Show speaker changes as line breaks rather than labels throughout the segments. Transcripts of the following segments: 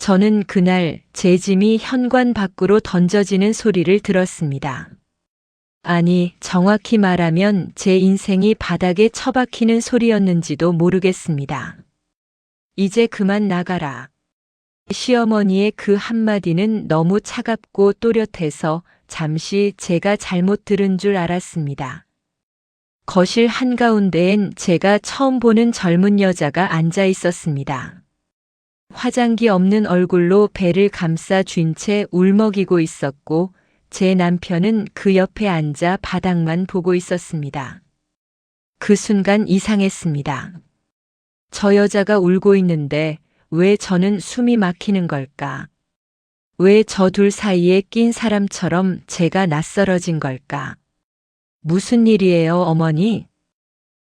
저는 그날 제 짐이 현관 밖으로 던져지는 소리를 들었습니다. 아니, 정확히 말하면 제 인생이 바닥에 처박히는 소리였는지도 모르겠습니다. 이제 그만 나가라. 시어머니의 그 한마디는 너무 차갑고 또렷해서 잠시 제가 잘못 들은 줄 알았습니다. 거실 한가운데엔 제가 처음 보는 젊은 여자가 앉아 있었습니다. 화장기 없는 얼굴로 배를 감싸 쥔 채 울먹이고 있었고 제 남편은 그 옆에 앉아 바닥만 보고 있었습니다. 그 순간 이상했습니다. 저 여자가 울고 있는데 왜 저는 숨이 막히는 걸까? 왜 저 둘 사이에 낀 사람처럼 제가 낯설어진 걸까? 무슨 일이에요, 어머니?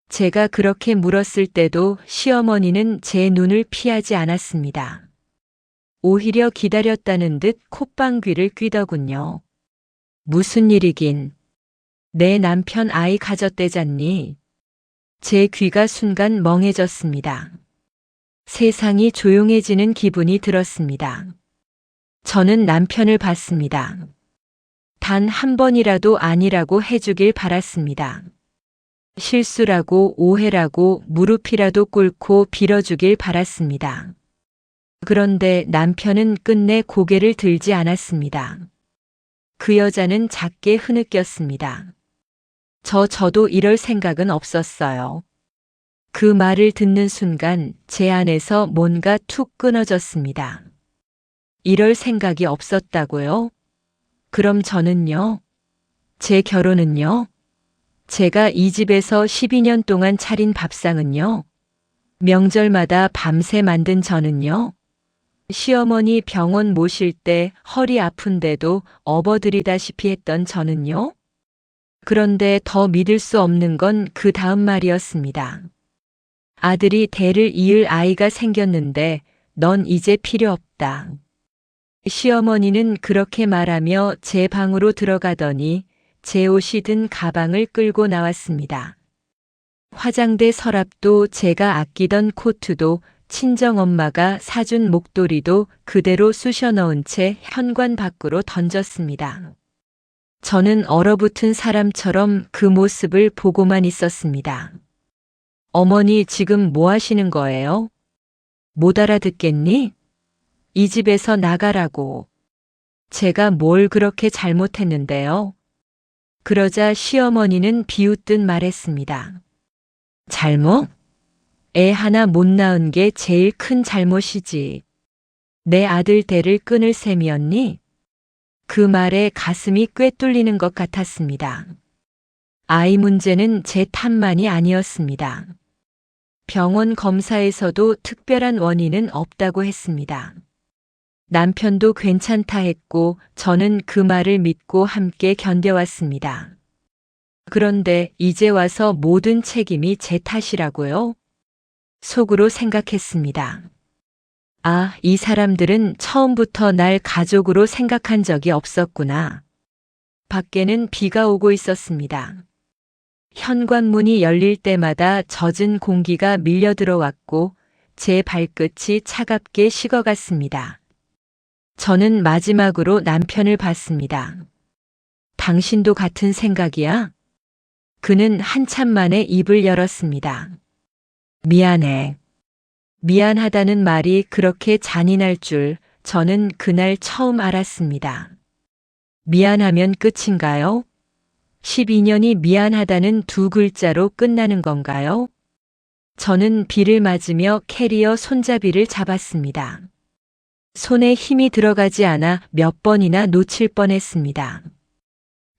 제가 그렇게 물었을 때도 시어머니는 제 눈을 피하지 않았습니다. 오히려 기다렸다는 듯 콧방귀를 뀌더군요. 무슨 일이긴. 내 남편 아이 가졌대잖니. 제 귀가 순간 멍해졌습니다. 세상이 조용해지는 기분이 들었습니다. 저는 남편을 봤습니다. 단 한 번이라도 아니라고 해주길 바랐습니다. 실수라고 오해라고 무릎이라도 꿇고 빌어주길 바랐습니다. 그런데 남편은 끝내 고개를 들지 않았습니다. 그 여자는 작게 흐느꼈습니다. 저도 이럴 생각은 없었어요. 그 말을 듣는 순간 제 안에서 뭔가 툭 끊어졌습니다. 이럴 생각이 없었다고요? 그럼 저는요? 제 결혼은요? 제가 이 집에서 12년 동안 차린 밥상은요? 명절마다 밤새 만든 저는요? 시어머니 병원 모실 때 허리 아픈데도 업어드리다시피 했던 저는요? 그런데 더 믿을 수 없는 건 그 다음 말이었습니다. 아들이 대를 이을 아이가 생겼는데 넌 이제 필요 없다. 시어머니는 그렇게 말하며 제 방으로 들어가더니 제 옷이 든 가방을 끌고 나왔습니다. 화장대 서랍도 제가 아끼던 코트도 친정엄마가 사준 목도리도 그대로 쑤셔 넣은 채 현관 밖으로 던졌습니다. 저는 얼어붙은 사람처럼 그 모습을 보고만 있었습니다. 어머니 지금 뭐 하시는 거예요? 못 알아듣겠니? 이 집에서 나가라고. 제가 뭘 그렇게 잘못했는데요? 그러자 시어머니는 비웃듯 말했습니다. 잘못? 애 하나 못 낳은 게 제일 큰 잘못이지. 내 아들 대를 끊을 셈이었니? 그 말에 가슴이 꿰뚫리는 것 같았습니다. 아이 문제는 제 탓만이 아니었습니다. 병원 검사에서도 특별한 원인은 없다고 했습니다. 남편도 괜찮다 했고 저는 그 말을 믿고 함께 견뎌왔습니다. 그런데 이제 와서 모든 책임이 제 탓이라고요? 속으로 생각했습니다. 아, 이 사람들은 처음부터 날 가족으로 생각한 적이 없었구나. 밖에는 비가 오고 있었습니다. 현관문이 열릴 때마다 젖은 공기가 밀려 들어왔고 제 발끝이 차갑게 식어갔습니다. 저는 마지막으로 남편을 봤습니다. 당신도 같은 생각이야? 그는 한참 만에 입을 열었습니다. 미안해. 미안하다는 말이 그렇게 잔인할 줄 저는 그날 처음 알았습니다. 미안하면 끝인가요? 12년이 미안하다는 두 글자로 끝나는 건가요? 저는 비를 맞으며 캐리어 손잡이를 잡았습니다. 손에 힘이 들어가지 않아 몇 번이나 놓칠 뻔했습니다.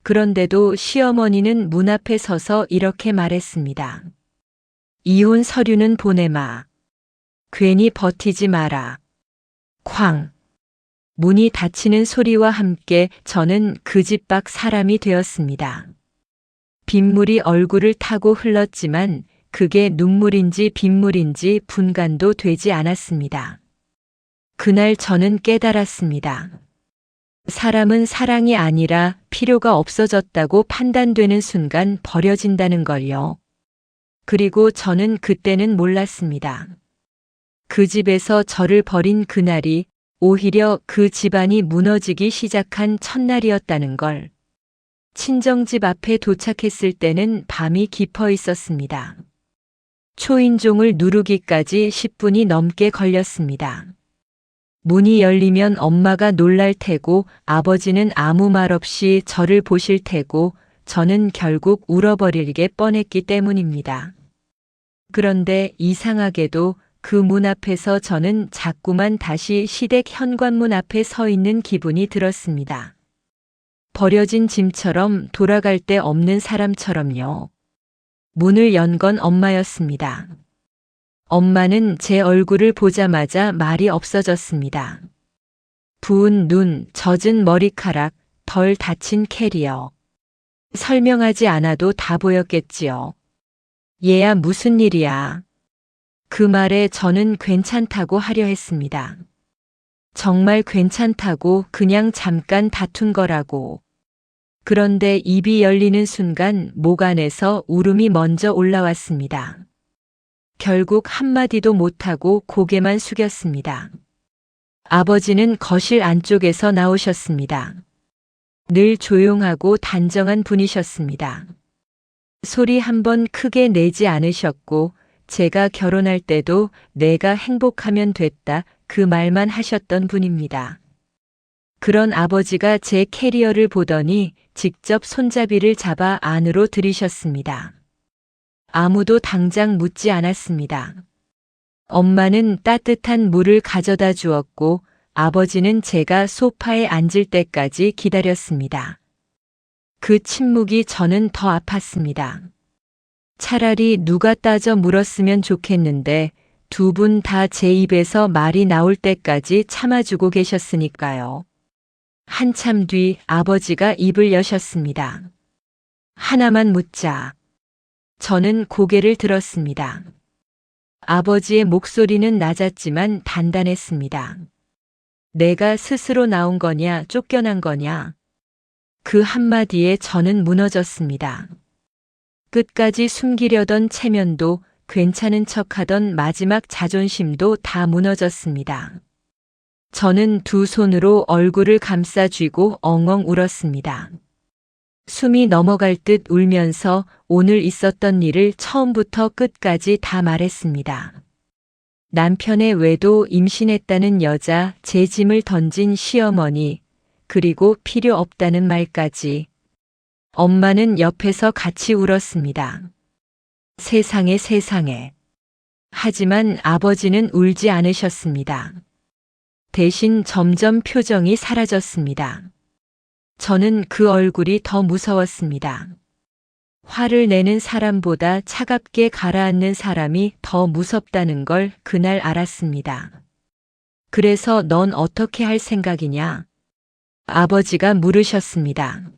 그런데도 시어머니는 문 앞에 서서 이렇게 말했습니다. 이혼 서류는 보내마. 괜히 버티지 마라. 쾅. 문이 닫히는 소리와 함께 저는 그 집 밖 사람이 되었습니다. 빗물이 얼굴을 타고 흘렀지만 그게 눈물인지 빗물인지 분간도 되지 않았습니다. 그날 저는 깨달았습니다. 사람은 사랑이 아니라 필요가 없어졌다고 판단되는 순간 버려진다는 걸요. 그리고 저는 그때는 몰랐습니다. 그 집에서 저를 버린 그날이 오히려 그 집안이 무너지기 시작한 첫날이었다는 걸. 친정집 앞에 도착했을 때는 밤이 깊어 있었습니다. 초인종을 누르기까지 10분이 넘게 걸렸습니다. 문이 열리면 엄마가 놀랄 테고 아버지는 아무 말 없이 저를 보실 테고 저는 결국 울어버리게 뻔했기 때문입니다. 그런데 이상하게도 그 문 앞에서 저는 자꾸만 다시 시댁 현관문 앞에 서 있는 기분이 들었습니다. 버려진 짐처럼 돌아갈 데 없는 사람처럼요. 문을 연 건 엄마였습니다. 엄마는 제 얼굴을 보자마자 말이 없어졌습니다. 부은 눈, 젖은 머리카락, 덜 다친 캐리어. 설명하지 않아도 다 보였겠지요. 얘야 무슨 일이야. 그 말에 저는 괜찮다고 하려 했습니다. 정말 괜찮다고 그냥 잠깐 다툰 거라고. 그런데 입이 열리는 순간 목 안에서 울음이 먼저 올라왔습니다. 결국 한마디도 못하고 고개만 숙였습니다. 아버지는 거실 안쪽에서 나오셨습니다. 늘 조용하고 단정한 분이셨습니다. 소리 한번 크게 내지 않으셨고 제가 결혼할 때도 내가 행복하면 됐다 그 말만 하셨던 분입니다. 그런 아버지가 제 캐리어를 보더니 직접 손잡이를 잡아 안으로 들이셨습니다. 아무도 당장 묻지 않았습니다. 엄마는 따뜻한 물을 가져다 주었고 아버지는 제가 소파에 앉을 때까지 기다렸습니다. 그 침묵이 저는 더 아팠습니다. 차라리 누가 따져 물었으면 좋겠는데 두 분 다 제 입에서 말이 나올 때까지 참아주고 계셨으니까요. 한참 뒤 아버지가 입을 여셨습니다. 하나만 묻자. 저는 고개를 들었습니다. 아버지의 목소리는 낮았지만 단단했습니다. 내가 스스로 나온 거냐 쫓겨난 거냐. 그 한마디에 저는 무너졌습니다. 끝까지 숨기려던 체면도 괜찮은 척하던 마지막 자존심도 다 무너졌습니다. 저는 두 손으로 얼굴을 감싸 쥐고 엉엉 울었습니다. 숨이 넘어갈 듯 울면서 오늘 있었던 일을 처음부터 끝까지 다 말했습니다. 남편의 외도 임신했다는 여자, 제 짐을 던진 시어머니, 그리고 필요 없다는 말까지. 엄마는 옆에서 같이 울었습니다. 세상에 세상에. 하지만 아버지는 울지 않으셨습니다. 대신 점점 표정이 사라졌습니다. 저는 그 얼굴이 더 무서웠습니다. 화를 내는 사람보다 차갑게 가라앉는 사람이 더 무섭다는 걸 그날 알았습니다. 그래서 넌 어떻게 할 생각이냐? 아버지가 물으셨습니다.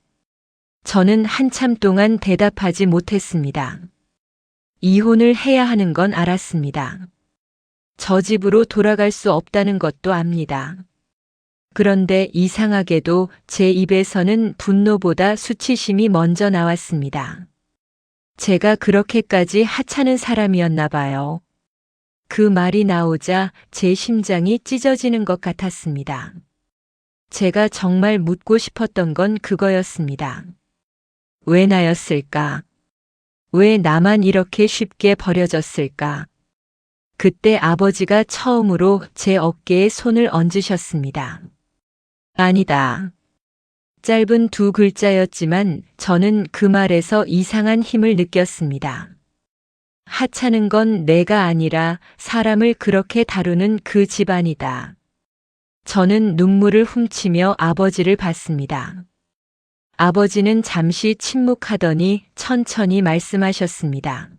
저는 한참 동안 대답하지 못했습니다. 이혼을 해야 하는 건 알았습니다. 저 집으로 돌아갈 수 없다는 것도 압니다. 그런데 이상하게도 제 입에서는 분노보다 수치심이 먼저 나왔습니다. 제가 그렇게까지 하찮은 사람이었나 봐요. 그 말이 나오자 제 심장이 찢어지는 것 같았습니다. 제가 정말 묻고 싶었던 건 그거였습니다. 왜 나였을까? 왜 나만 이렇게 쉽게 버려졌을까? 그때 아버지가 처음으로 제 어깨에 손을 얹으셨습니다. 아니다. 짧은 두 글자였지만 저는 그 말에서 이상한 힘을 느꼈습니다. 하찮은 건 내가 아니라 사람을 그렇게 다루는 그 집안이다. 저는 눈물을 훔치며 아버지를 봤습니다. 아버지는 잠시 침묵하더니 천천히 말씀하셨습니다.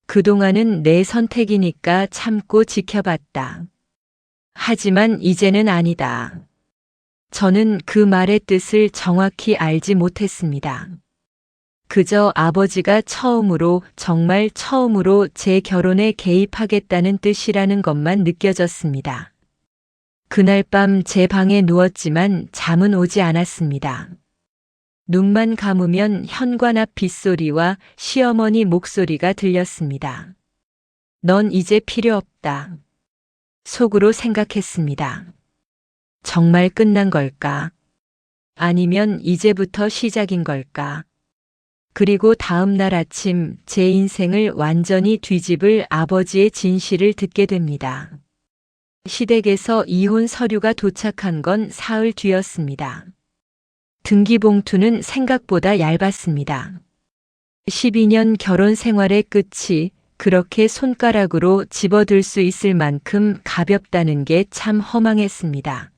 그동안은 내 선택이니까 참고 지켜봤다. 하지만 이제는 아니다. 저는 그 말의 뜻을 정확히 알지 못했습니다. 그저 아버지가 처음으로, 정말 처음으로 제 결혼에 개입하겠다는 뜻이라는 것만 느껴졌습니다. 그날 밤 제 방에 누웠지만 잠은 오지 않았습니다. 눈만 감으면 현관 앞 빗소리와 시어머니 목소리가 들렸습니다. 넌 이제 필요 없다. 속으로 생각했습니다. 정말 끝난 걸까? 아니면 이제부터 시작인 걸까? 그리고 다음 날 아침 제 인생을 완전히 뒤집을 아버지의 진실을 듣게 됩니다. 시댁에서 이혼 서류가 도착한 건 사흘 뒤였습니다. 등기봉투는 생각보다 얇았습니다. 12년 결혼 생활의 끝이 그렇게 손가락으로 집어들 수 있을 만큼 가볍다는 게 참 허망했습니다.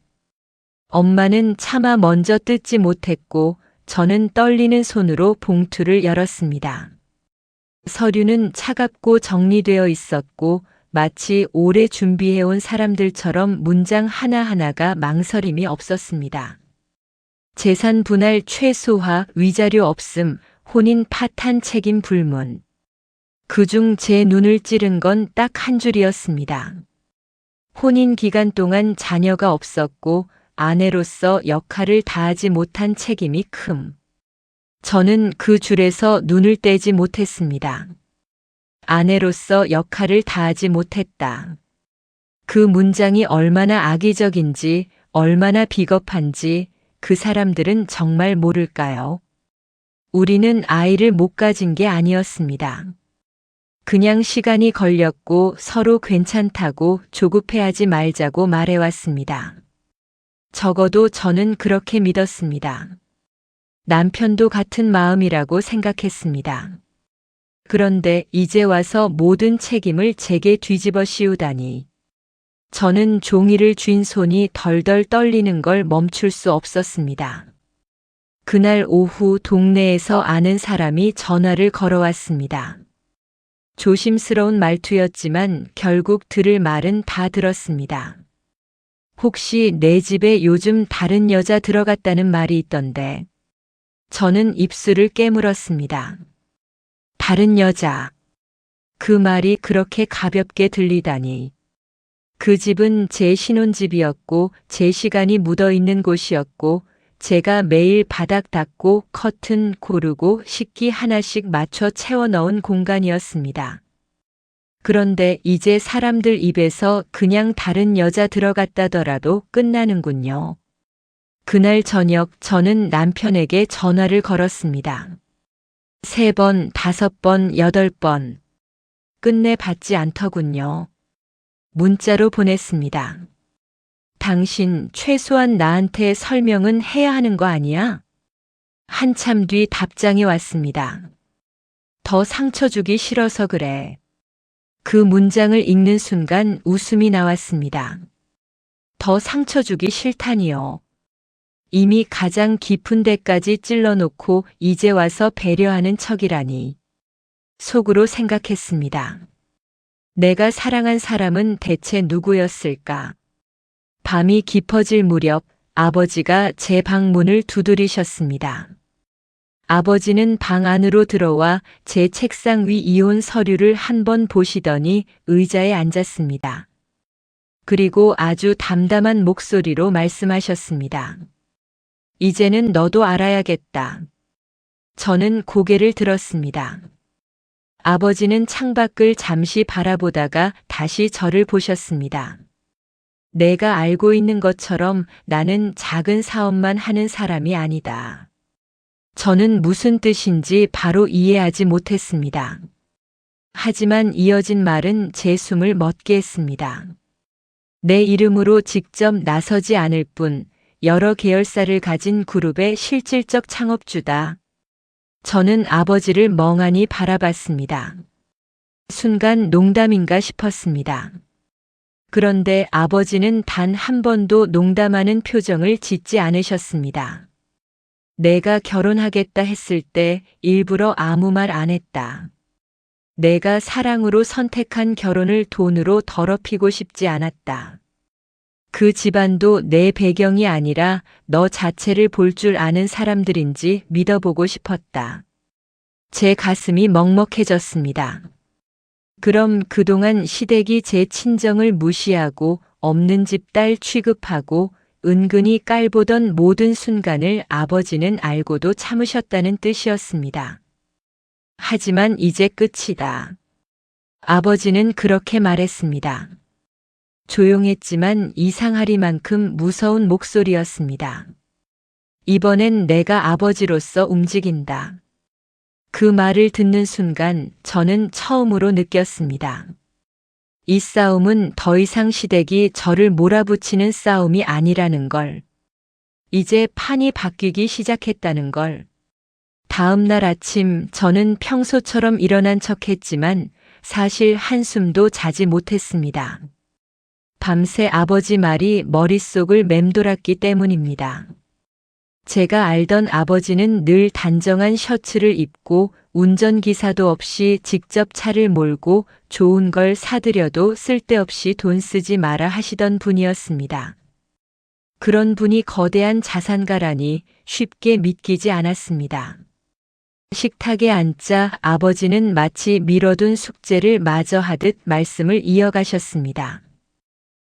엄마는 차마 먼저 뜯지 못했고 저는 떨리는 손으로 봉투를 열었습니다. 서류는 차갑고 정리되어 있었고 마치 오래 준비해온 사람들처럼 문장 하나하나가 망설임이 없었습니다. 재산 분할 최소화, 위자료 없음, 혼인 파탄 책임 불문. 그중 제 눈을 찌른 건 딱 한 줄이었습니다. 혼인 기간 동안 자녀가 없었고 아내로서 역할을 다하지 못한 책임이 큼. 저는 그 줄에서 눈을 떼지 못했습니다. 아내로서 역할을 다하지 못했다. 그 문장이 얼마나 악의적인지, 얼마나 비겁한지 그 사람들은 정말 모를까요? 우리는 아이를 못 가진 게 아니었습니다. 그냥 시간이 걸렸고 서로 괜찮다고 조급해하지 말자고 말해왔습니다. 적어도 저는 그렇게 믿었습니다. 남편도 같은 마음이라고 생각했습니다. 그런데 이제 와서 모든 책임을 제게 뒤집어 씌우다니. 저는 종이를 쥔 손이 덜덜 떨리는 걸 멈출 수 없었습니다. 그날 오후 동네에서 아는 사람이 전화를 걸어왔습니다. 조심스러운 말투였지만 결국 들을 말은 다 들었습니다. 혹시 내 집에 요즘 다른 여자 들어갔다는 말이 있던데. 저는 입술을 깨물었습니다. 다른 여자. 그 말이 그렇게 가볍게 들리다니. 그 집은 제 신혼집이었고 제 시간이 묻어있는 곳이었고 제가 매일 바닥 닦고 커튼 고르고 식기 하나씩 맞춰 채워 넣은 공간이었습니다. 그런데 이제 사람들 입에서 그냥 다른 여자 들어갔다더라도 끝나는군요. 그날 저녁 저는 남편에게 전화를 걸었습니다. 3번, 5번, 8번. 끝내 받지 않더군요. 문자로 보냈습니다. 당신 최소한 나한테 설명은 해야 하는 거 아니야? 한참 뒤 답장이 왔습니다. 더 상처 주기 싫어서 그래. 그 문장을 읽는 순간 웃음이 나왔습니다. 더 상처 주기 싫다니요. 이미 가장 깊은 데까지 찔러놓고 이제 와서 배려하는 척이라니. 속으로 생각했습니다. 내가 사랑한 사람은 대체 누구였을까? 밤이 깊어질 무렵 아버지가 제 방문을 두드리셨습니다. 아버지는 방 안으로 들어와 제 책상 위 이혼 서류를 한번 보시더니 의자에 앉았습니다. 그리고 아주 담담한 목소리로 말씀하셨습니다. 이제는 너도 알아야겠다. 저는 고개를 들었습니다. 아버지는 창밖을 잠시 바라보다가 다시 저를 보셨습니다. 내가 알고 있는 것처럼 나는 작은 사업만 하는 사람이 아니다. 저는 무슨 뜻인지 바로 이해하지 못했습니다. 하지만 이어진 말은 제 숨을 멎게 했습니다. 내 이름으로 직접 나서지 않을 뿐 여러 계열사를 가진 그룹의 실질적 창업주다. 저는 아버지를 멍하니 바라봤습니다. 순간 농담인가 싶었습니다. 그런데 아버지는 단 한 번도 농담하는 표정을 짓지 않으셨습니다. 내가 결혼하겠다 했을 때 일부러 아무 말 안 했다. 내가 사랑으로 선택한 결혼을 돈으로 더럽히고 싶지 않았다. 그 집안도 내 배경이 아니라 너 자체를 볼 줄 아는 사람들인지 믿어보고 싶었다. 제 가슴이 먹먹해졌습니다. 그럼 그동안 시댁이 제 친정을 무시하고 없는 집 딸 취급하고 은근히 깔보던 모든 순간을 아버지는 알고도 참으셨다는 뜻이었습니다. 하지만 이제 끝이다. 아버지는 그렇게 말했습니다. 조용했지만 이상하리만큼 무서운 목소리였습니다. 이번엔 내가 아버지로서 움직인다. 그 말을 듣는 순간 저는 처음으로 느꼈습니다. 이 싸움은 더 이상 시댁이 저를 몰아붙이는 싸움이 아니라는 걸. 이제 판이 바뀌기 시작했다는 걸. 다음 날 아침 저는 평소처럼 일어난 척했지만 사실 한숨도 자지 못했습니다. 밤새 아버지 말이 머릿속을 맴돌았기 때문입니다. 제가 알던 아버지는 늘 단정한 셔츠를 입고 운전기사도 없이 직접 차를 몰고 좋은 걸 사드려도 쓸데없이 돈 쓰지 마라 하시던 분이었습니다. 그런 분이 거대한 자산가라니 쉽게 믿기지 않았습니다. 식탁에 앉자 아버지는 마치 미뤄둔 숙제를 마저 하듯 말씀을 이어가셨습니다.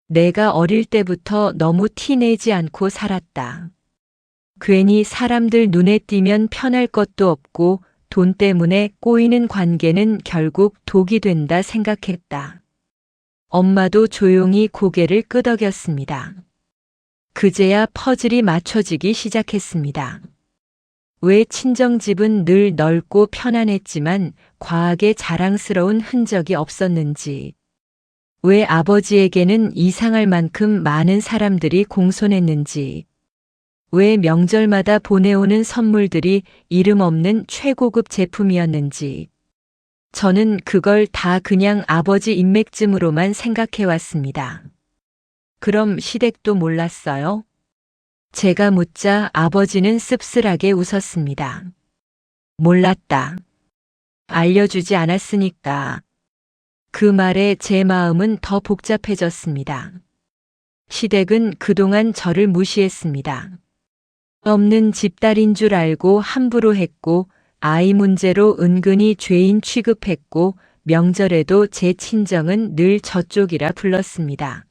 내가 어릴 때부터 너무 티내지 않고 살았다. 괜히 사람들 눈에 띄면 편할 것도 없고 돈 때문에 꼬이는 관계는 결국 독이 된다 생각했다. 엄마도 조용히 고개를 끄덕였습니다. 그제야 퍼즐이 맞춰지기 시작했습니다. 왜 친정집은 늘 넓고 편안했지만 과하게 자랑스러운 흔적이 없었는지, 왜 아버지에게는 이상할 만큼 많은 사람들이 공손했는지, 왜 명절마다 보내오는 선물들이 이름 없는 최고급 제품이었는지, 저는 그걸 다 그냥 아버지 인맥쯤으로만 생각해왔습니다. 그럼 시댁도 몰랐어요? 제가 묻자 아버지는 씁쓸하게 웃었습니다. 몰랐다. 알려주지 않았으니까. 그 말에 제 마음은 더 복잡해졌습니다. 시댁은 그동안 저를 무시했습니다. 없는 집딸인 줄 알고 함부로 했고, 아이 문제로 은근히 죄인 취급했고, 명절에도 제 친정은 늘 저쪽이라 불렀습니다.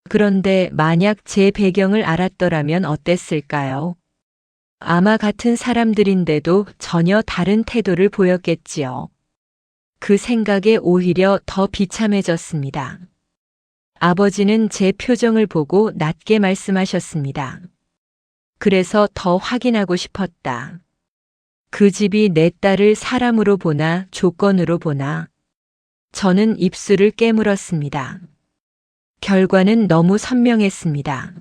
그런데 만약 제 배경을 알았더라면 어땠을까요? 아마 같은 사람들인데도 전혀 다른 태도를 보였겠지요. 그 생각에 오히려 더 비참해졌습니다. 아버지는 제 표정을 보고 낮게 말씀하셨습니다. 그래서 더 확인하고 싶었다. 그 집이 내 딸을 사람으로 보나 조건으로 보나. 저는 입술을 깨물었습니다. 결과는 너무 선명했습니다.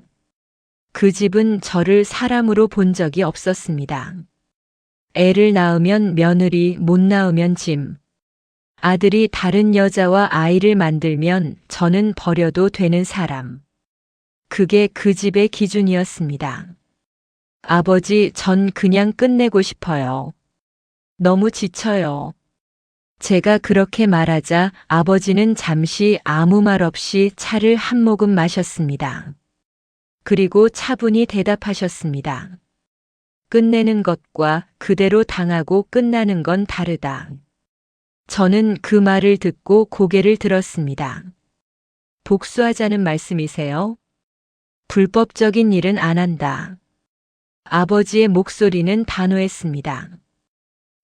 그 집은 저를 사람으로 본 적이 없었습니다. 애를 낳으면 며느리, 못 낳으면 짐. 아들이 다른 여자와 아이를 만들면 저는 버려도 되는 사람. 그게 그 집의 기준이었습니다. 아버지, 전 그냥 끝내고 싶어요. 너무 지쳐요. 제가 그렇게 말하자 아버지는 잠시 아무 말 없이 차를 한 모금 마셨습니다. 그리고 차분히 대답하셨습니다. 끝내는 것과 그대로 당하고 끝나는 건 다르다. 저는 그 말을 듣고 고개를 들었습니다. 복수하자는 말씀이세요? 불법적인 일은 안 한다. 아버지의 목소리는 단호했습니다.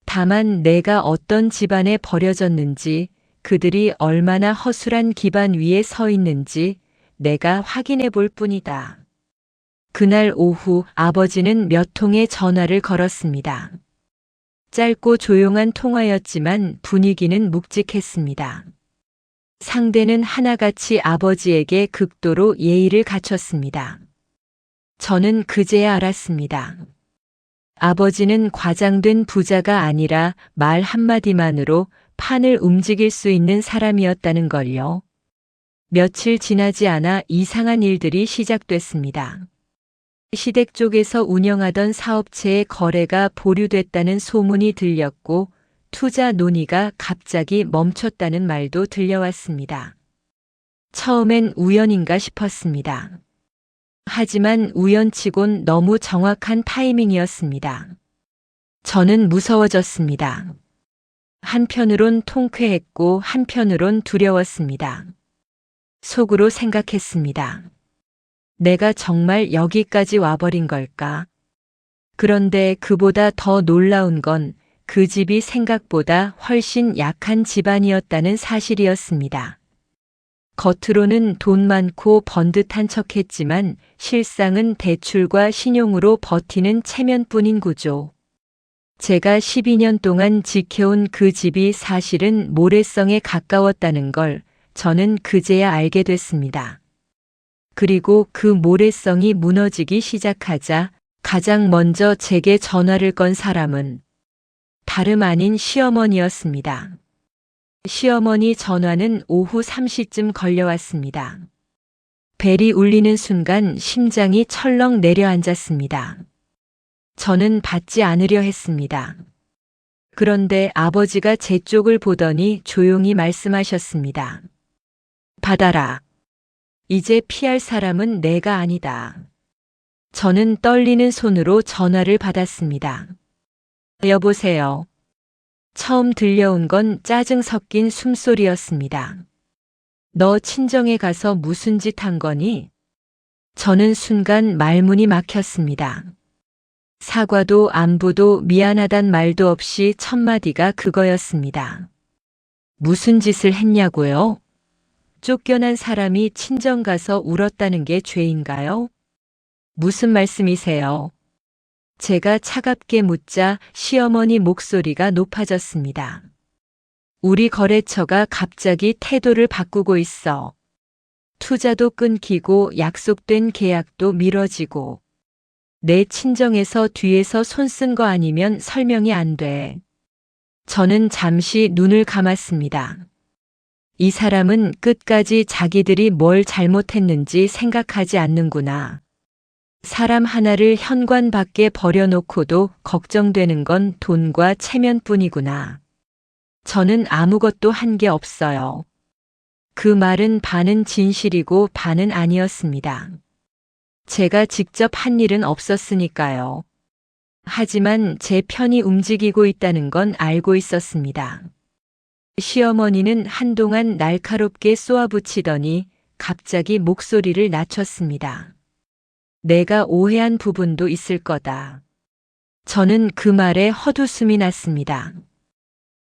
다만 내가 어떤 집안에 버려졌는지, 그들이 얼마나 허술한 기반 위에 서 있는지 내가 확인해 볼 뿐이다. 그날 오후 아버지는 몇 통의 전화를 걸었습니다. 짧고 조용한 통화였지만 분위기는 묵직했습니다. 상대는 하나같이 아버지에게 극도로 예의를 갖췄습니다. 저는 그제야 알았습니다. 아버지는 과장된 부자가 아니라 말 한마디만으로 판을 움직일 수 있는 사람이었다는 걸요. 며칠 지나지 않아 이상한 일들이 시작됐습니다. 시댁 쪽에서 운영하던 사업체의 거래가 보류됐다는 소문이 들렸고, 투자 논의가 갑자기 멈췄다는 말도 들려왔습니다. 처음엔 우연인가 싶었습니다. 하지만 우연치곤 너무 정확한 타이밍이었습니다. 저는 무서워졌습니다. 한편으론 통쾌했고 한편으론 두려웠습니다. 속으로 생각했습니다. 내가 정말 여기까지 와버린 걸까? 그런데 그보다 더 놀라운 건 그 집이 생각보다 훨씬 약한 집안이었다는 사실이었습니다. 겉으로는 돈 많고 번듯한 척했지만 실상은 대출과 신용으로 버티는 체면뿐인 구조. 제가 12년 동안 지켜온 그 집이 사실은 모래성에 가까웠다는 걸 저는 그제야 알게 됐습니다. 그리고 그 모래성이 무너지기 시작하자 가장 먼저 제게 전화를 건 사람은 다름 아닌 시어머니였습니다. 시어머니 전화는 오후 3시쯤 걸려왔습니다. 벨이 울리는 순간 심장이 철렁 내려앉았습니다. 저는 받지 않으려 했습니다. 그런데 아버지가 제 쪽을 보더니 조용히 말씀하셨습니다. 받아라. 이제 피할 사람은 내가 아니다. 저는 떨리는 손으로 전화를 받았습니다. 여보세요. 처음 들려온 건 짜증 섞인 숨소리였습니다. 너 친정에 가서 무슨 짓 한 거니? 저는 순간 말문이 막혔습니다. 사과도 안부도 미안하단 말도 없이 첫 마디가 그거였습니다. 무슨 짓을 했냐고요? 쫓겨난 사람이 친정 가서 울었다는 게 죄인가요? 무슨 말씀이세요? 제가 차갑게 묻자 시어머니 목소리가 높아졌습니다. 우리 거래처가 갑자기 태도를 바꾸고 있어. 투자도 끊기고 약속된 계약도 미뤄지고. 내 친정에서 뒤에서 손 쓴 거 아니면 설명이 안 돼. 저는 잠시 눈을 감았습니다. 이 사람은 끝까지 자기들이 뭘 잘못했는지 생각하지 않는구나. 사람 하나를 현관 밖에 버려놓고도 걱정되는 건 돈과 체면뿐이구나. 저는 아무것도 한 게 없어요. 그 말은 반은 진실이고 반은 아니었습니다. 제가 직접 한 일은 없었으니까요. 하지만 제 편이 움직이고 있다는 건 알고 있었습니다. 시어머니는 한동안 날카롭게 쏘아붙이더니 갑자기 목소리를 낮췄습니다. 내가 오해한 부분도 있을 거다. 저는 그 말에 헛웃음이 났습니다.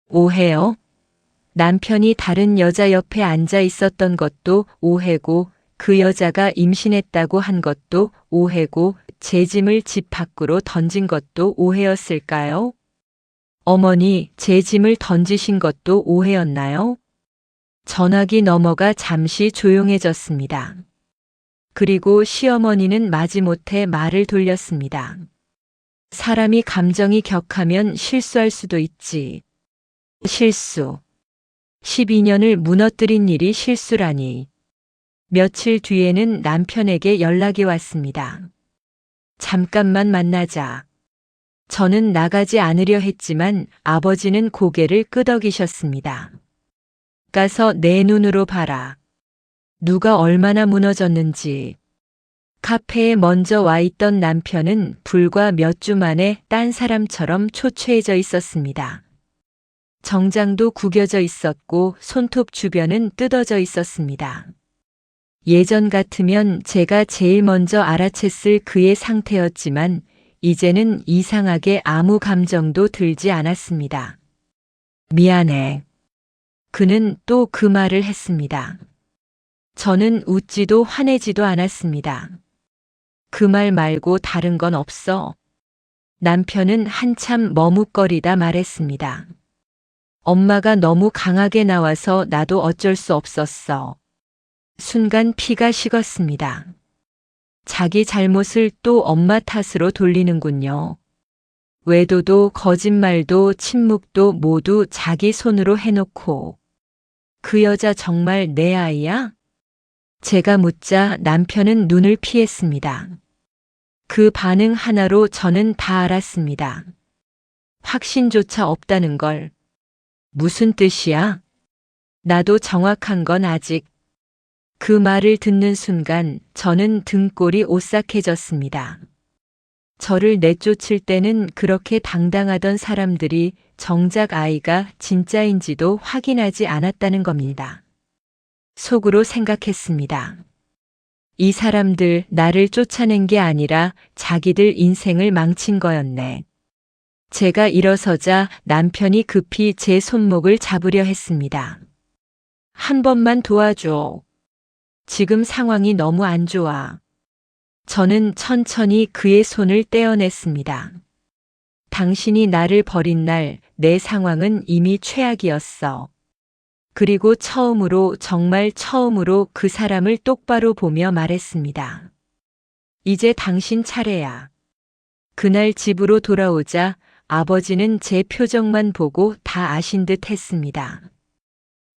오해요? 남편이 다른 여자 옆에 앉아 있었던 것도 오해고 그 여자가 임신했다고 한 것도 오해고 제 짐을 집 밖으로 던진 것도 오해였을까요? 어머니, 제 짐을 던지신 것도 오해였나요? 전화기 넘어가 잠시 조용해졌습니다. 그리고 시어머니는 마지못해 말을 돌렸습니다. 사람이 감정이 격하면 실수할 수도 있지. 실수. 12년을 무너뜨린 일이 실수라니. 며칠 뒤에는 남편에게 연락이 왔습니다. 잠깐만 만나자. 저는 나가지 않으려 했지만 아버지는 고개를 끄덕이셨습니다. 가서 내 눈으로 봐라. 누가 얼마나 무너졌는지. 카페에 먼저 와 있던 남편은 불과 몇 주 만에 딴 사람처럼 초췌해져 있었습니다. 정장도 구겨져 있었고 손톱 주변은 뜯어져 있었습니다. 예전 같으면 제가 제일 먼저 알아챘을 그의 상태였지만 이제는 이상하게 아무 감정도 들지 않았습니다. 미안해. 그는 또 그 말을 했습니다. 저는 웃지도 화내지도 않았습니다. 그 말 말고 다른 건 없어. 남편은 한참 머뭇거리다 말했습니다. 엄마가 너무 강하게 나와서 나도 어쩔 수 없었어. 순간 피가 식었습니다. 자기 잘못을 또 엄마 탓으로 돌리는군요. 외도도 거짓말도 침묵도 모두 자기 손으로 해놓고. 그 여자 정말 내 아이야? 제가 묻자 남편은 눈을 피했습니다. 그 반응 하나로 저는 다 알았습니다. 확신조차 없다는 걸. 무슨 뜻이야? 나도 정확한 건 아직. 그 말을 듣는 순간 저는 등골이 오싹해졌습니다. 저를 내쫓을 때는 그렇게 당당하던 사람들이 정작 아이가 진짜인지도 확인하지 않았다는 겁니다. 속으로 생각했습니다. 이 사람들 나를 쫓아낸 게 아니라 자기들 인생을 망친 거였네. 제가 일어서자 남편이 급히 제 손목을 잡으려 했습니다. 한 번만 도와줘. 지금 상황이 너무 안 좋아. 저는 천천히 그의 손을 떼어냈습니다. 당신이 나를 버린 날 내 상황은 이미 최악이었어. 그리고 처음으로, 정말 처음으로 그 사람을 똑바로 보며 말했습니다. 이제 당신 차례야. 그날 집으로 돌아오자 아버지는 제 표정만 보고 다 아신 듯 했습니다.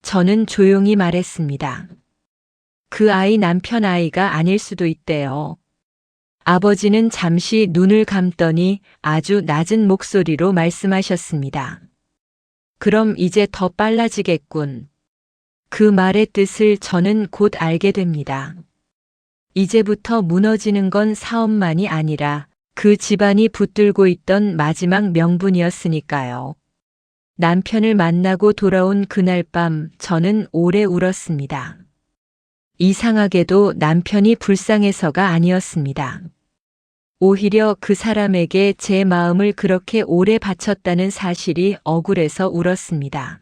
저는 조용히 말했습니다. 그 아이 남편 아이가 아닐 수도 있대요. 아버지는 잠시 눈을 감더니 아주 낮은 목소리로 말씀하셨습니다. 그럼 이제 더 빨라지겠군. 그 말의 뜻을 저는 곧 알게 됩니다. 이제부터 무너지는 건 사업만이 아니라 그 집안이 붙들고 있던 마지막 명분이었으니까요. 남편을 만나고 돌아온 그날 밤 저는 오래 울었습니다. 이상하게도 남편이 불쌍해서가 아니었습니다. 오히려 그 사람에게 제 마음을 그렇게 오래 바쳤다는 사실이 억울해서 울었습니다.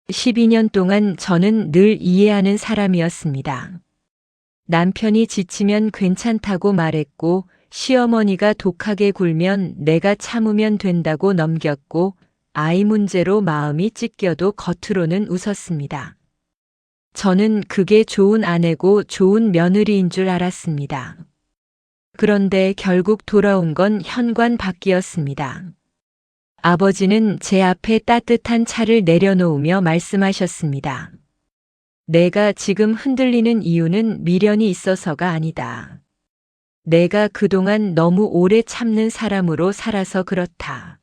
12년 동안 저는 늘 이해하는 사람이었습니다. 남편이 지치면 괜찮다고 말했고, 시어머니가 독하게 굴면 내가 참으면 된다고 넘겼고, 아이 문제로 마음이 찢겨도 겉으로는 웃었습니다. 저는 그게 좋은 아내고 좋은 며느리인 줄 알았습니다. 그런데 결국 돌아온 건 현관밖이었습니다. 아버지는 제 앞에 따뜻한 차를 내려놓으며 말씀하셨습니다. 내가 지금 흔들리는 이유는 미련이 있어서가 아니다. 내가 그동안 너무 오래 참는 사람으로 살아서 그렇다.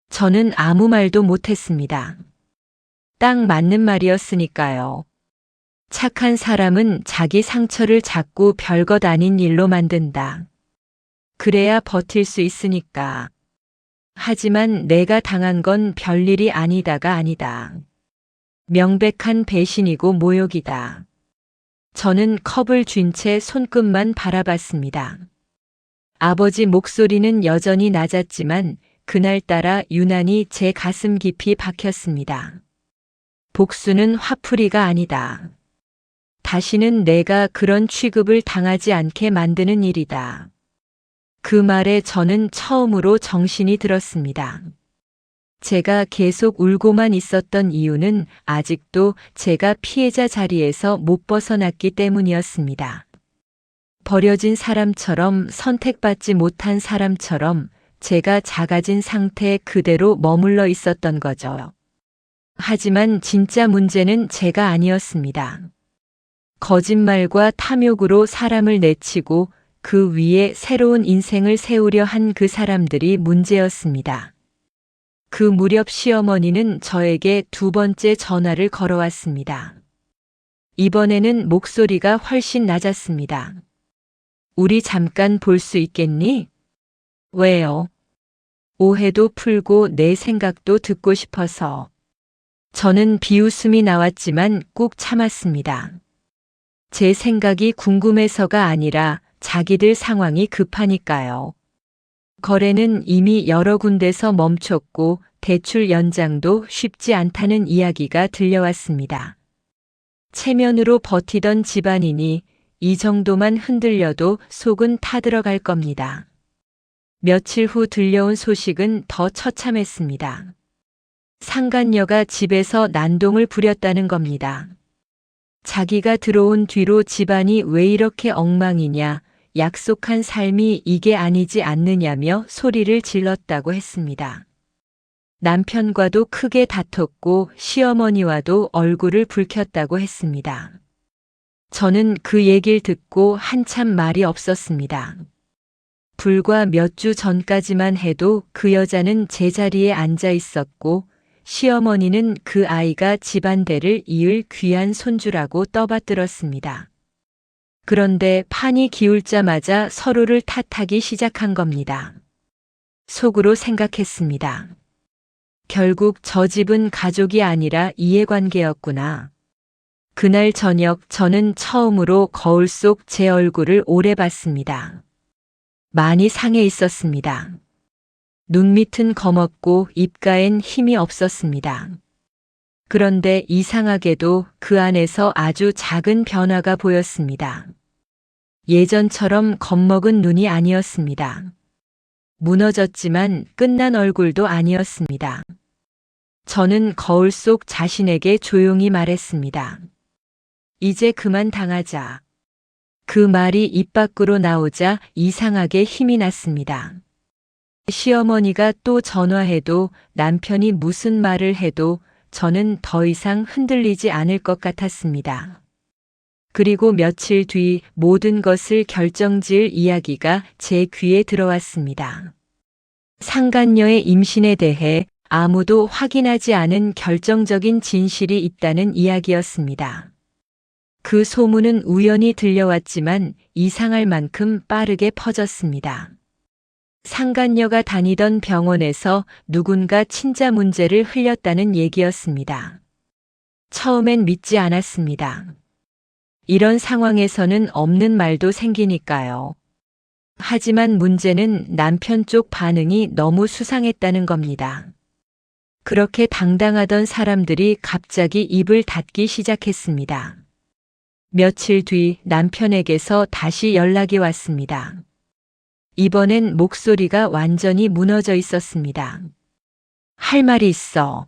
저는 아무 말도 못했습니다. 딱 맞는 말이었으니까요. 착한 사람은 자기 상처를 자꾸 별것 아닌 일로 만든다. 그래야 버틸 수 있으니까. 하지만 내가 당한 건 별일이 아니다가 아니다. 명백한 배신이고 모욕이다. 저는 컵을 쥔 채 손끝만 바라봤습니다. 아버지 목소리는 여전히 낮았지만 그날따라 유난히 제 가슴 깊이 박혔습니다. 복수는 화풀이가 아니다. 다시는 내가 그런 취급을 당하지 않게 만드는 일이다. 그 말에 저는 처음으로 정신이 들었습니다. 제가 계속 울고만 있었던 이유는 아직도 제가 피해자 자리에서 못 벗어났기 때문이었습니다. 버려진 사람처럼, 선택받지 못한 사람처럼 제가 작아진 상태 그대로 머물러 있었던 거죠. 하지만 진짜 문제는 제가 아니었습니다. 거짓말과 탐욕으로 사람을 내치고 그 위에 새로운 인생을 세우려 한 그 사람들이 문제였습니다. 그 무렵 시어머니는 저에게 두 번째 전화를 걸어왔습니다. 이번에는 목소리가 훨씬 낮았습니다. 우리 잠깐 볼 수 있겠니? 왜요? 오해도 풀고 내 생각도 듣고 싶어서. 저는 비웃음이 나왔지만 꾹 참았습니다. 제 생각이 궁금해서가 아니라 자기들 상황이 급하니까요. 거래는 이미 여러 군데서 멈췄고 대출 연장도 쉽지 않다는 이야기가 들려왔습니다. 체면으로 버티던 집안이니 이 정도만 흔들려도 속은 타들어갈 겁니다. 며칠 후 들려온 소식은 더 처참했습니다. 상간녀가 집에서 난동을 부렸다는 겁니다. 자기가 들어온 뒤로 집안이 왜 이렇게 엉망이냐, 약속한 삶이 이게 아니지 않느냐며 소리를 질렀다고 했습니다. 남편과도 크게 다퉜고 시어머니와도 얼굴을 붉혔다고 했습니다. 저는 그 얘기를 듣고 한참 말이 없었습니다. 불과 몇 주 전까지만 해도 그 여자는 제자리에 앉아 있었고 시어머니는 그 아이가 집안대를 이을 귀한 손주라고 떠받들었습니다. 그런데 판이 기울자마자 서로를 탓하기 시작한 겁니다. 속으로 생각했습니다. 결국 저 집은 가족이 아니라 이해관계였구나. 그날 저녁 저는 처음으로 거울 속 제 얼굴을 오래 봤습니다. 많이 상해 눈 밑은 검었고 입가엔 힘이 없었습니다. 그런데 이상하게도 그 안에서 아주 작은 변화가 보였습니다. 예전처럼 겁먹은 눈이 아니었습니다. 무너졌지만 끝난 얼굴도 아니었습니다. 저는 거울 속 자신에게 조용히 말했습니다. 이제 그만 당하자. 그 말이 입 밖으로 나오자 이상하게 힘이 났습니다. 시어머니가 또 전화해도 남편이 무슨 말을 해도 저는 더 이상 흔들리지 않을 것 같았습니다. 그리고 며칠 뒤 모든 것을 결정지을 이야기가 제 귀에 들어왔습니다. 상간녀의 임신에 대해 아무도 확인하지 않은 결정적인 진실이 있다는 이야기였습니다. 그 소문은 우연히 들려왔지만 이상할 만큼 빠르게 퍼졌습니다. 상간녀가 다니던 병원에서 누군가 친자 문제를 흘렸다는 얘기였습니다. 처음엔 믿지 않았습니다. 이런 상황에서는 없는 말도 생기니까요. 하지만 문제는 남편 쪽 반응이 너무 수상했다는 겁니다. 그렇게 당당하던 사람들이 갑자기 입을 닫기 시작했습니다. 며칠 뒤 남편에게서 다시 연락이 왔습니다. 이번엔 목소리가 완전히 무너져 있었습니다. 할 말이 있어.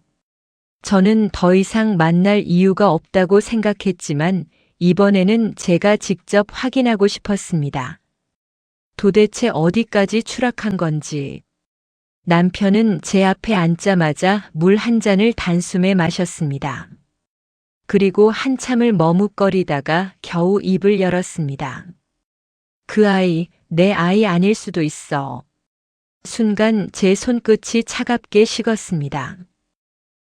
저는 더 이상 만날 이유가 없다고 생각했지만 이번에는 제가 직접 확인하고 싶었습니다. 도대체 어디까지 추락한 건지. 남편은 제 앞에 앉자마자 물 한 잔을 단숨에 마셨습니다. 그리고 한참을 머뭇거리다가 겨우 입을 열었습니다. 그 아이, 내 아이 아닐 수도 있어. 순간 제 손끝이 차갑게 식었습니다.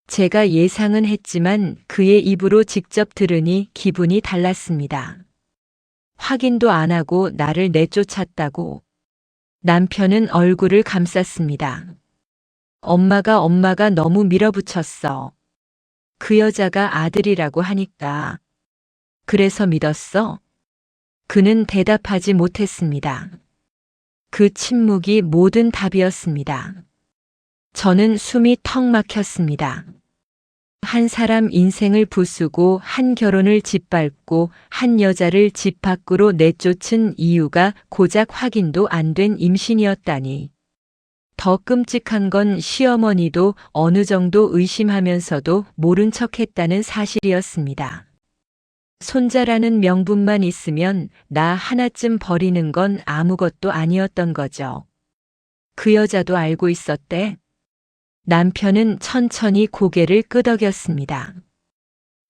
제가 예상은 했지만 그의 입으로 직접 들으니 기분이 달랐습니다. 확인도 안 하고 나를 내쫓았다고. 남편은 얼굴을 감쌌습니다. 엄마가 너무 밀어붙였어. 그 여자가 아들이라고 하니까. 그래서 믿었어? 그는 대답하지 못했습니다. 그 침묵이 모든 답이었습니다. 저는 숨이 턱 막혔습니다. 한 사람 인생을 부수고 한 결혼을 짓밟고 한 여자를 집 밖으로 내쫓은 이유가 고작 확인도 안 된 임신이었다니. 더 끔찍한 건 시어머니도 어느 정도 의심하면서도 모른 척했다는 사실이었습니다. 손자라는 명분만 있으면 나 하나쯤 버리는 건 아무것도 아니었던 거죠. 그 여자도 알고 있었대. 남편은 천천히 고개를 끄덕였습니다.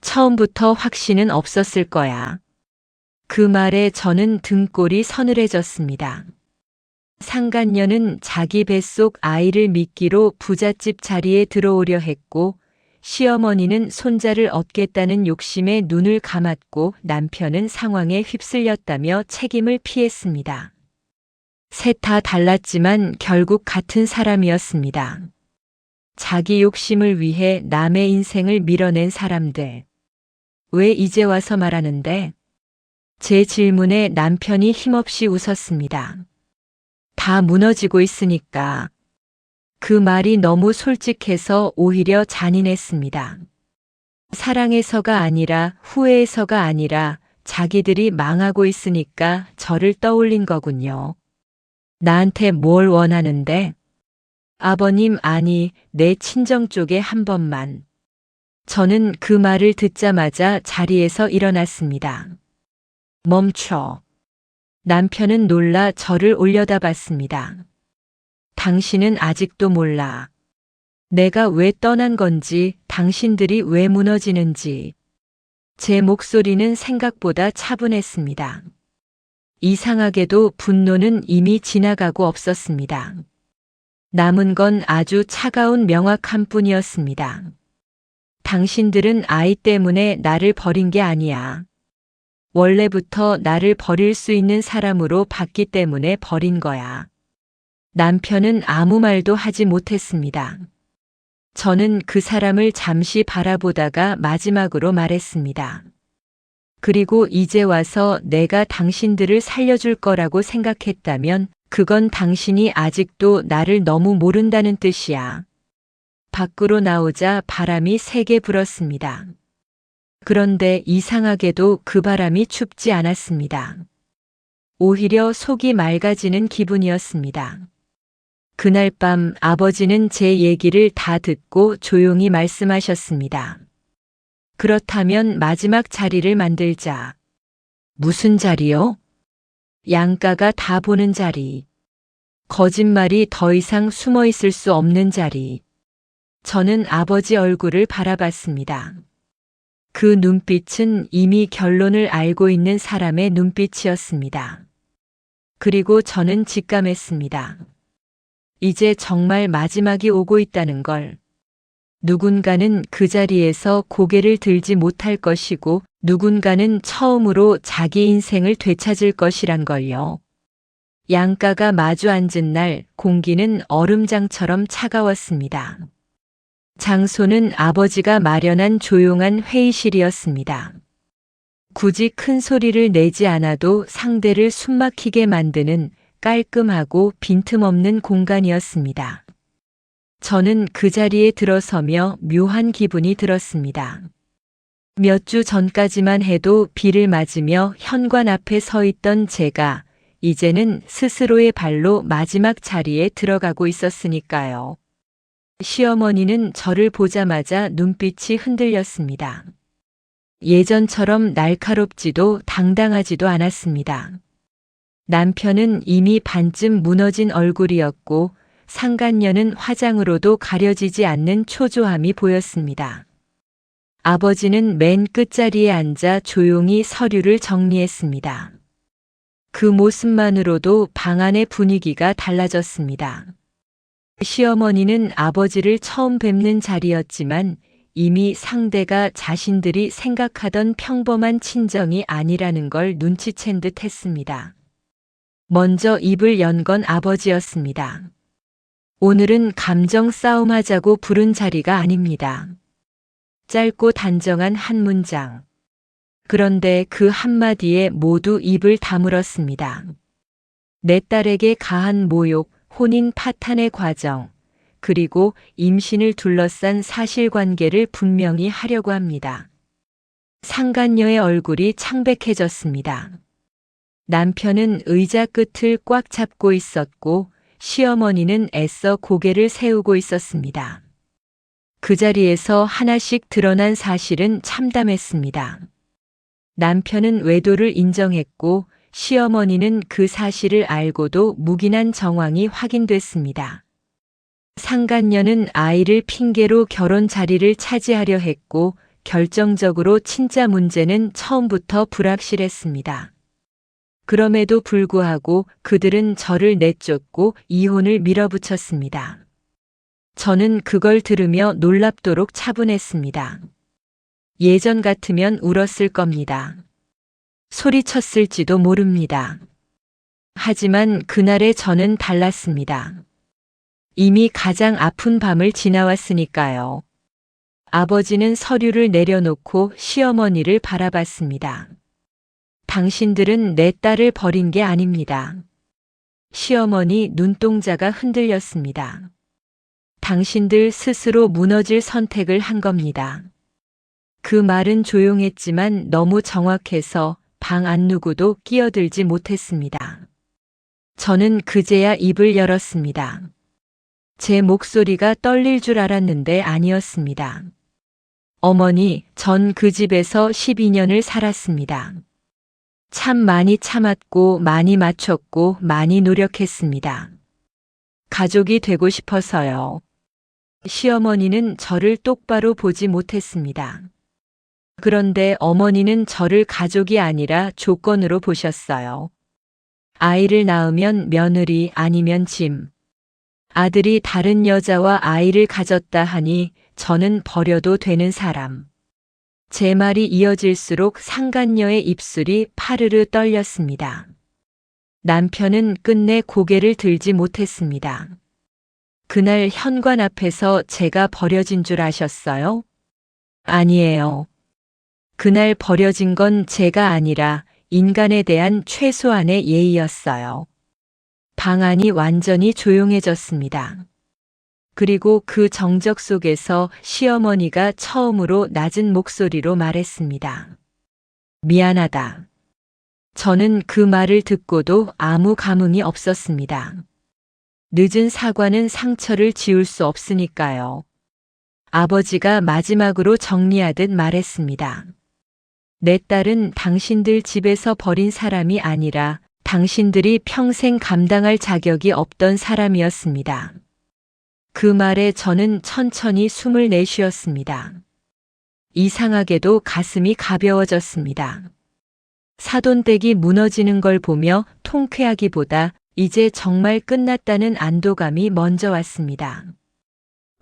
처음부터 확신은 없었을 거야. 그 말에 저는 등골이 서늘해졌습니다. 상간녀는 자기 뱃속 아이를 미끼로 부잣집 자리에 들어오려 했고 시어머니는 손자를 얻겠다는 욕심에 눈을 감았고 남편은 상황에 휩쓸렸다며 책임을 피했습니다. 셋 다 달랐지만 결국 같은 사람이었습니다. 자기 욕심을 위해 남의 인생을 밀어낸 사람들. 왜 이제 와서 말하는데? 제 질문에 남편이 힘없이 웃었습니다. 다 무너지고 있으니까. 그 말이 너무 솔직해서 오히려 잔인했습니다. 사랑해서가 아니라 후회해서가 아니라 자기들이 망하고 있으니까 저를 떠올린 거군요. 나한테 뭘 원하는데? 아버님 아니 내 친정 쪽에 한 번만. 저는 그 말을 듣자마자 자리에서 일어났습니다. 멈춰. 남편은 놀라 저를 올려다봤습니다. 당신은 아직도 몰라. 내가 왜 떠난 건지, 당신들이 왜 무너지는지. 제 목소리는 생각보다 차분했습니다. 이상하게도 분노는 이미 지나가고 없었습니다. 남은 건 아주 차가운 명확한 뿐이었습니다. 당신들은 아이 때문에 나를 버린 게 아니야. 원래부터 나를 버릴 수 있는 사람으로 봤기 때문에 버린 거야. 남편은 아무 말도 하지 못했습니다. 저는 그 사람을 잠시 바라보다가 마지막으로 말했습니다. 그리고 이제 와서 내가 당신들을 살려줄 거라고 생각했다면 그건 당신이 아직도 나를 너무 모른다는 뜻이야. 밖으로 나오자 바람이 세게 불었습니다. 그런데 이상하게도 그 바람이 춥지 않았습니다. 오히려 속이 맑아지는 기분이었습니다. 그날 밤 아버지는 제 얘기를 다 듣고 조용히 말씀하셨습니다. 그렇다면 마지막 자리를 만들자. 무슨 자리요? 양가가 다 보는 자리. 거짓말이 더 이상 숨어 있을 수 없는 자리. 저는 아버지 얼굴을 바라봤습니다. 그 눈빛은 이미 결론을 알고 있는 사람의 눈빛이었습니다. 그리고 저는 직감했습니다. 이제 정말 마지막이 오고 있다는 걸. 누군가는 그 자리에서 고개를 들지 못할 것이고 누군가는 처음으로 자기 인생을 되찾을 것이란 걸요. 양가가 마주 앉은 날 공기는 얼음장처럼 차가웠습니다. 장소는 아버지가 마련한 조용한 회의실이었습니다. 굳이 큰 소리를 내지 않아도 상대를 숨막히게 만드는 깔끔하고 빈틈없는 공간이었습니다. 저는 그 자리에 들어서며 묘한 기분이 들었습니다. 몇 주 전까지만 해도 비를 맞으며 현관 앞에 서 있던 제가 이제는 스스로의 발로 마지막 자리에 들어가고 있었으니까요. 시어머니는 저를 보자마자 눈빛이 흔들렸습니다. 예전처럼 날카롭지도 당당하지도 않았습니다. 남편은 이미 반쯤 무너진 얼굴이었고 상간녀는 화장으로도 가려지지 않는 초조함이 보였습니다. 아버지는 맨 끝자리에 앉아 조용히 서류를 정리했습니다. 그 모습만으로도 방 안의 분위기가 달라졌습니다. 시어머니는 아버지를 처음 뵙는 자리였지만 이미 상대가 자신들이 생각하던 평범한 친정이 아니라는 걸 눈치챈 듯 했습니다. 먼저 입을 연 건 아버지였습니다. 오늘은 감정 싸움하자고 부른 자리가 아닙니다. 짧고 단정한 한 문장. 그런데 그 한마디에 모두 입을 다물었습니다. 내 딸에게 가한 모욕, 혼인 파탄의 과정, 그리고 임신을 둘러싼 사실관계를 분명히 하려고 합니다. 상간녀의 얼굴이 창백해졌습니다. 남편은 의자 끝을 꽉 잡고 있었고 시어머니는 애써 고개를 세우고 있었습니다. 그 자리에서 하나씩 드러난 사실은 참담했습니다. 남편은 외도를 인정했고 시어머니는 그 사실을 알고도 묵인한 정황이 확인됐습니다. 상간녀는 아이를 핑계로 결혼 자리를 차지하려 했고 결정적으로 친자 문제는 처음부터 불확실했습니다. 그럼에도 불구하고 그들은 저를 내쫓고 이혼을 밀어붙였습니다. 저는 그걸 들으며 놀랍도록 차분했습니다. 예전 같으면 울었을 겁니다. 소리쳤을지도 모릅니다. 하지만 그날의 저는 달랐습니다. 이미 가장 아픈 밤을 지나왔으니까요. 아버지는 서류를 내려놓고 시어머니를 바라봤습니다. 당신들은 내 딸을 버린 게 아닙니다. 시어머니 눈동자가 흔들렸습니다. 당신들 스스로 무너질 선택을 한 겁니다. 그 말은 조용했지만 너무 정확해서 방 안 누구도 끼어들지 못했습니다. 저는 그제야 입을 열었습니다. 제 목소리가 떨릴 줄 알았는데 아니었습니다. 어머니, 전 그 집에서 12년을 살았습니다. 참 많이 참았고 많이 맞췄고 많이 노력했습니다. 가족이 되고 싶어서요. 시어머니는 저를 똑바로 보지 못했습니다. 그런데 어머니는 저를 가족이 아니라 조건으로 보셨어요. 아이를 낳으면 며느리 아니면 짐. 아들이 다른 여자와 아이를 가졌다 하니 저는 버려도 되는 사람. 제 말이 이어질수록 상간녀의 입술이 파르르 떨렸습니다. 남편은 끝내 고개를 들지 못했습니다. 그날 현관 앞에서 제가 버려진 줄 아셨어요? 아니에요. 그날 버려진 건 제가 아니라 인간에 대한 최소한의 예의였어요. 방 안이 완전히 조용해졌습니다. 그리고 그 정적 속에서 시어머니가 처음으로 낮은 목소리로 말했습니다. 미안하다. 저는 그 말을 듣고도 아무 감흥이 없었습니다. 늦은 사과는 상처를 지울 수 없으니까요. 아버지가 마지막으로 정리하듯 말했습니다. 내 딸은 당신들 집에서 버린 사람이 아니라 당신들이 평생 감당할 자격이 없던 사람이었습니다. 그 말에 저는 천천히 숨을 내쉬었습니다. 이상하게도 가슴이 가벼워졌습니다. 사돈댁이 무너지는 걸 보며 통쾌하기보다 이제 정말 끝났다는 안도감이 먼저 왔습니다.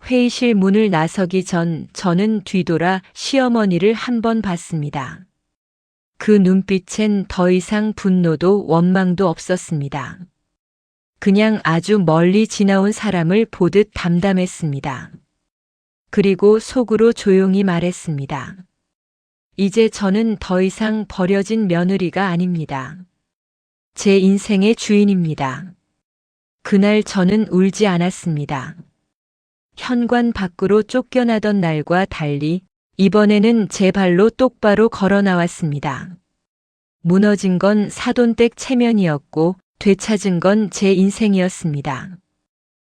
회의실 문을 나서기 전 저는 뒤돌아 시어머니를 한 번 봤습니다. 그 눈빛엔 더 이상 분노도 원망도 없었습니다. 그냥 아주 멀리 지나온 사람을 보듯 담담했습니다. 그리고 속으로 조용히 말했습니다. 이제 저는 더 이상 버려진 며느리가 아닙니다. 제 인생의 주인입니다. 그날 저는 울지 않았습니다. 현관 밖으로 쫓겨나던 날과 달리 이번에는 제 발로 똑바로 걸어 나왔습니다. 무너진 건 사돈댁 체면이었고 되찾은 건 제 인생이었습니다.